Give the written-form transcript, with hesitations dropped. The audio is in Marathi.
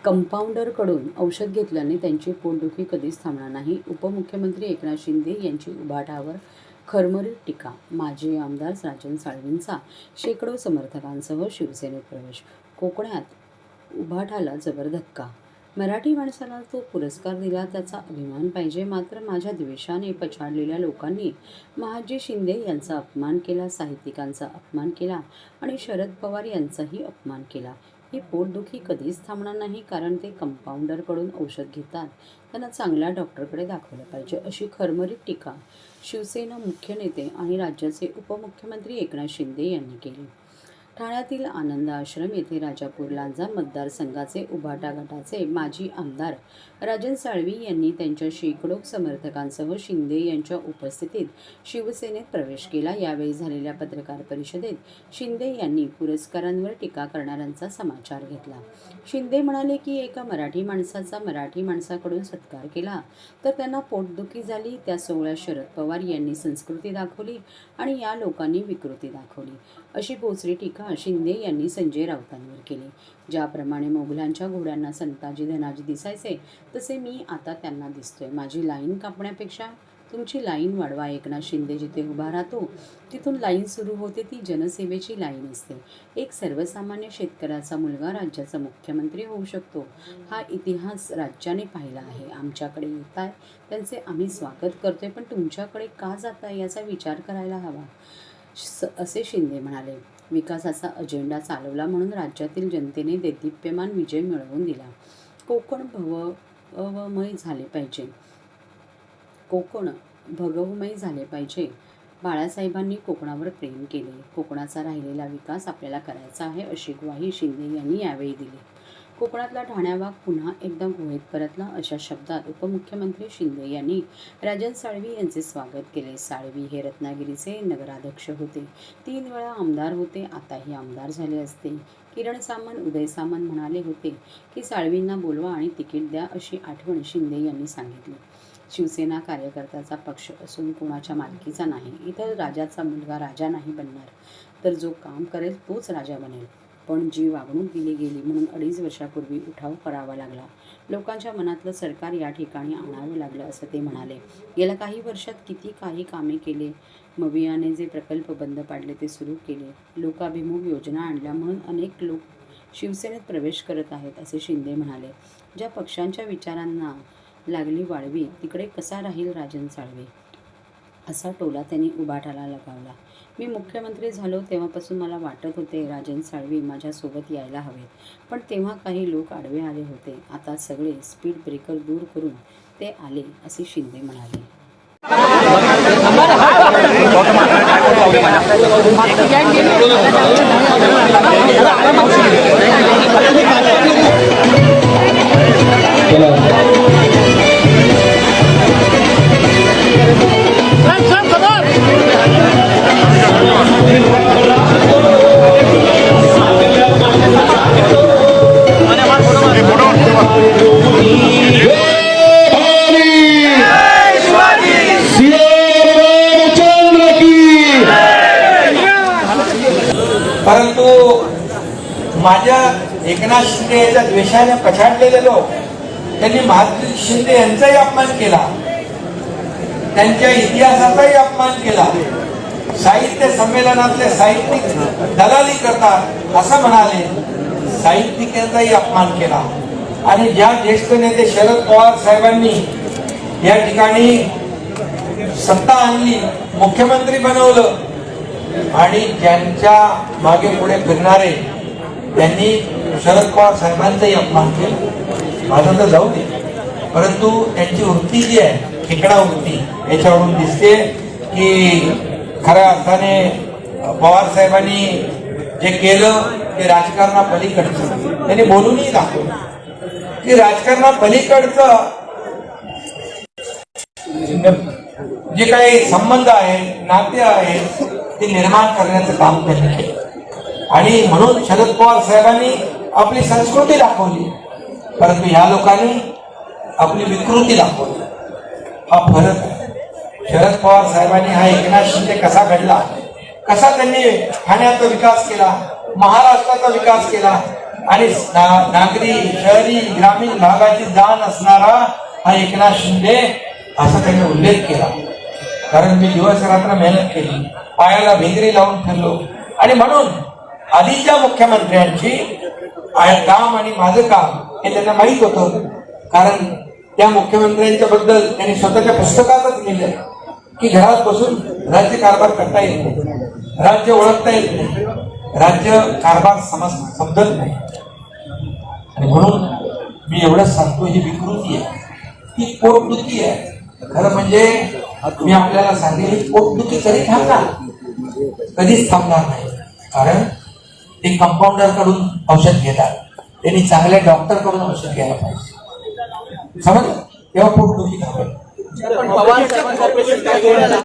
कंपाऊंडरकडून औषध घेतल्याने त्यांची पोटदुखी कधीच थांबणार नाही. उपमुख्यमंत्री एकनाथ शिंदे यांची उभाटावर खरमरीत टीका. माजी आमदार राजन साळवींचा शेकडो समर्थकांसह शिवसेनेत प्रवेश. कोकणात उभाटाला जबर धक्का. मराठी माणसाला तो पुरस्कार दिला त्याचा अभिमान पाहिजे, मात्र माझ्या द्वेषाने पछाडलेल्या लोकांनी महाजी शिंदे यांचा अपमान केला, साहित्यिकांचा अपमान केला आणि शरद पवार यांचाही अपमान केला. ही पोटदुखी कधीच थांबणार नाही, कारण ते कंपाऊंडरकडून औषध घेतात. त्यांना चांगल्या डॉक्टरकडे दाखवलं पाहिजे, अशी खरमरीत टीका शिवसेना मुख्य नेते आणि राज्याचे उपमुख्यमंत्री एकनाथ शिंदे यांनी केली. ठाण्यातील आनंद आश्रम येथे राजापूर लांजा मतदारसंघाचे उभाटा गटाचे माजी आमदार राजन साळवी यांनी त्यांच्या शेकडो समर्थकांसह शिंदे यांच्या उपस्थितीत शिवसेनेत प्रवेश केला. यावेळी झालेल्या पत्रकार परिषदेत शिंदे यांनी पुरस्कारांवर टीका करणाऱ्यांचा समाचार घेतला. शिंदे म्हणाले की एका मराठी माणसाचा मराठी माणसाकडून सत्कार केला तर त्यांना पोटदुखी झाली. त्या सोहळ्यात शरद पवार यांनी संस्कृती दाखवली आणि या लोकांनी विकृती दाखवली, अशी बोचरी टीका शिंदे यांनी संजय राऊतांवर केली. ज्याप्रमाणे मोगलांच्या घोड्यांना संताजी धनाजी दिसायचे तसे मी आता त्यांना दिसतोय. माझी लाईन कापण्यापेक्षा तुमची लाईन वाढवा. एकनाथ शिंदे जिथे उभा राहतो तिथून लाईन सुरू होते, ती जनसेवेची लाईन असते. एक सर्वसामान्य शेतकऱ्याचा मुलगा राज्याचा मुख्यमंत्री होऊ शकतो, हा इतिहास राज्याने पाहिला आहे. आमच्याकडे येताय त्यांचे आम्ही स्वागत करतोय, पण तुमच्याकडे का जाताय याचा विचार करायला हवा, असे शिंदे म्हणाले. विकासाचा अजेंडा चालवला म्हणून राज्यातील जनतेने देदीप्यमान विजय मिळवून दिला. कोकण भगवमय झाले पाहिजे. कोकण भगवमय झाले पाहिजे. बाळासाहेबांनी कोकणावर प्रेम केले. कोकणाचा राहिलेला विकास आपल्याला करायचा आहे, अशी ग्वाही शिंदे यांनी यावेळी दिली. कोकणातला ठाण्यावाग पुन्हा एकदा गुहेत परतला, अशा शब्दात उपमुख्यमंत्री शिंदे यांनी राजन साळवी यांचे स्वागत केले. साळवी हे रत्नागिरीचे नगराध्यक्ष होते, 3 वेळा आमदार होते, आताही आमदार झाले असते. किरण सामंत, उदय सामंत म्हणाले होते की साळवींना बोलवा आणि तिकीट द्या, अशी आठवण शिंदे यांनी सांगितली. शिवसेना कार्यकर्त्याचा पक्ष असून कोणाच्या मालकीचा नाही. इथं राजाचा मुलगा राजा नाही बनणार, तर जो काम करेल तोच राजा बनेल. पण जी वागणूक दिली गेली म्हणून 2.5 वर्षापूर्वी उठाव करावा लागला. लोकांच्या मनातलं सरकार या ठिकाणी आणावं लागलं, असं ते म्हणाले. गेल्या काही वर्षात किती काही कामे केले. मवियाने जे प्रकल्प बंद पाडले ते सुरू केले. लोकाभिमुख योजना आणल्या म्हणून अनेक लोक शिवसेनेत प्रवेश करत आहेत, असे शिंदे म्हणाले. ज्या पक्षांच्या विचारांना लागली वाळवी तिकडे कसा राहील राजन साळवी, असा टोला त्यांनी उभाटाला लगावला. मी मुख्यमंत्री झालो तेव्हापासून मला वाटत होते राजन साळवी माझ्यासोबत यायला हवे, पण तेव्हा काही लोक आडवे आले होते. आता सगळे स्पीड ब्रेकर दूर करून ते आले, असे शिंदे म्हणाले. परंतु माझ्या एकनाथ शिंदे यांच्या द्वेषाने पछाडलेले लोक त्यांनी महाजी शिंदे यांचाही अपमान केला, त्यांच्या इतिहासाचाही अपमान केला. साहित्य संमेलनातले साहित्यिक दलाली करतात असं म्हणाले, साहित्यिकांचाही अपमान केला. आणि ज्या ज्येष्ठ नेते शरद पवार साहेबांनी या ठिकाणी सत्ता आणली, मुख्यमंत्री बनवलं, आणि ज्यांच्या मागे पुढे फिरणारे त्यांनी शरद पवार साहेबांचाही अपमान केला. माझं तर जाऊ दे, परंतु त्यांची वृत्ती जी आहे, खेकडा वृत्ती, याच्यावरून दिसते की खऱ्या अर्थाने पवार साहेबांनी जे केलं ते राजकारणापलीकडचं. त्यांनी बोलूनही दाखवलं की राजकारणापलीकडचं जे काही संबंध आहे, नाते आहे, ते निर्माण करण्याचं काम त्यांनी केलं. आणि म्हणून शरद पवार साहेबांनी आपली संस्कृती दाखवली, परंतु ह्या लोकांनी आपली विकृती दाखवली. हा फरक आहे. शरद पवार साहेबांनी हा एकनाथ शिंदे कसा घडला, कसा त्यांनी ठाण्याचा विकास केला, महाराष्ट्राचा विकास केला आणि नागरी शहरी ग्रामीण भागाची जाण असणारा हा एकनाथ शिंदे असा त्यांनी उल्लेख केला. कारण मी दिवस रात्र मेहनत केली, पायाला भिंगरी लावून फिरलो आणि म्हणून आधीच्या मुख्यमंत्र्यांची काम आणि माझं काम हे त्यांना माहीत होतं. कारण त्या मुख्यमंत्र्यांच्या बद्दल त्यांनी स्वतःच्या पुस्तकातच लिहिलं की घरात बसून राज्य कारभार करता येत नाही, राज्य ओळखता येत नाही, राज्य कारभार समजत नाही. आणि म्हणून मी एवढंच सांगतो, ही विकृती आहे, ही पोटदुखी आहे. खरं म्हणजे मी आपल्याला सांगेल, ही पोटदुखी कधी थांबणार, कधीच थांबणार नाही. कारण ते कंपाऊंडर कडून औषध घेतात, त्यांनी चांगल्या डॉक्टर कडून औषध घ्यायला पाहिजे, समज तेव्हा पोटदुखी थांबेल.